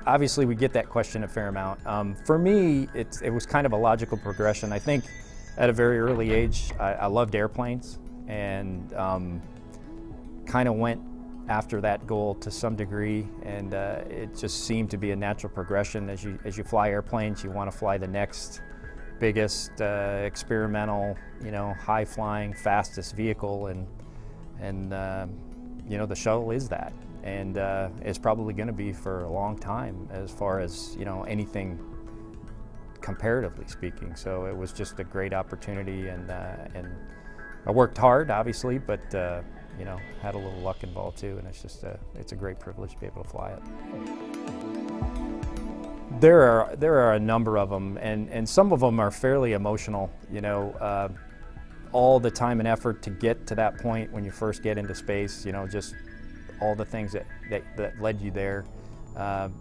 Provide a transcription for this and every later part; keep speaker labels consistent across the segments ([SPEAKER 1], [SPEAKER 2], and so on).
[SPEAKER 1] obviously we get that question a fair amount. For me, it was kind of a logical progression. I think at a very early age, I loved airplanes, and kind of went after that goal to some degree, and it just seemed to be a natural progression. As you fly airplanes, you want to fly the next biggest experimental, high flying, fastest vehicle, and the shuttle is that, and it's probably going to be for a long time as far as anything comparatively speaking. So it was just a great opportunity, and I worked hard, obviously, but had a little luck involved too, and it's a great privilege to be able to fly it. There are a number of them, and some of them are fairly emotional. All the time and effort to get to that point when you first get into space. Just all the things that led you there.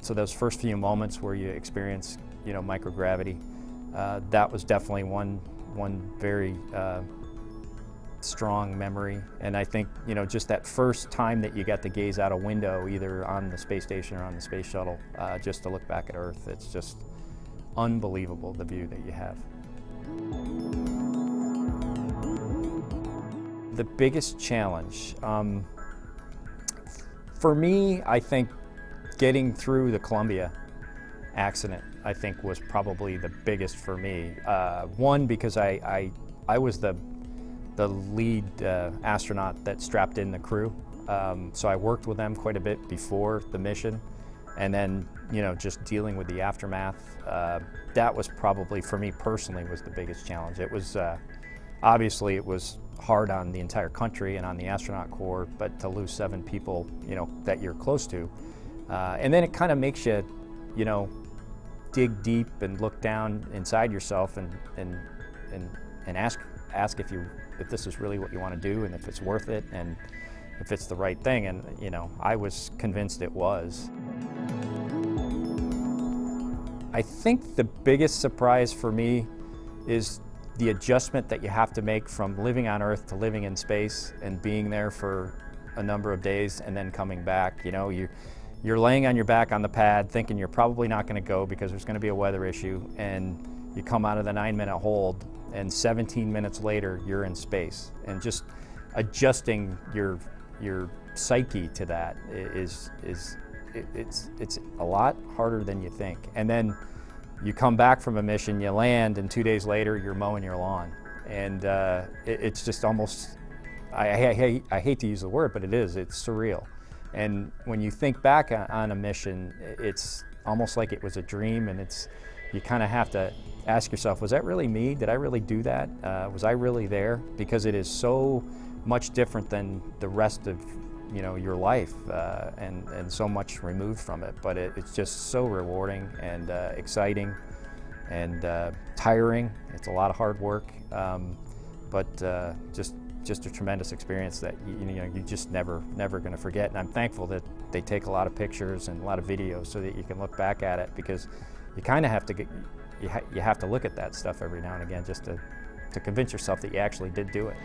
[SPEAKER 1] So those first few moments where you experience microgravity, that was definitely one very strong memory. And I think just that first time that you got to gaze out a window, either on the space station or on the space shuttle, just to look back at Earth, it's just unbelievable, the view that you have. The biggest challenge, for me, I think getting through the Columbia accident, I think, was probably the biggest for me. One, because I was the lead astronaut that strapped in the crew, so I worked with them quite a bit before the mission, and then just dealing with the aftermath. That was probably, for me personally, was the biggest challenge. It was obviously it was hard on the entire country and on the astronaut corps, but to lose 7 people that you're close to, and then it kind of makes you dig deep and look down inside yourself and ask if this is really what you want to do, and if it's worth it, and if it's the right thing. And I was convinced it was. I think the biggest surprise for me is the adjustment that you have to make from living on Earth to living in space and being there for a number of days and then coming back. You're laying on your back on the pad thinking you're probably not going to go because there's going to be a weather issue, and you come out of the 9-minute hold, and 17 minutes later you're in space. And just adjusting your psyche to that it's a lot harder than you think. And then you come back from a mission, you land, and 2 days later you're mowing your lawn. And it's just almost, I hate to use the word, but it's surreal. And when you think back on a mission, it's almost like it was a dream, and you kind of have to ask yourself, was that really me? Did I really do that? Was I really there? Because it is so much different than the rest of your life, and so much removed from it. But it's just so rewarding and exciting and tiring. It's a lot of hard work, but just a tremendous experience that you just never going to forget. And I'm thankful that they take a lot of pictures and a lot of videos so that you can look back at it, because you kind of have to you have to look at that stuff every now and again just to convince yourself that you actually did do it.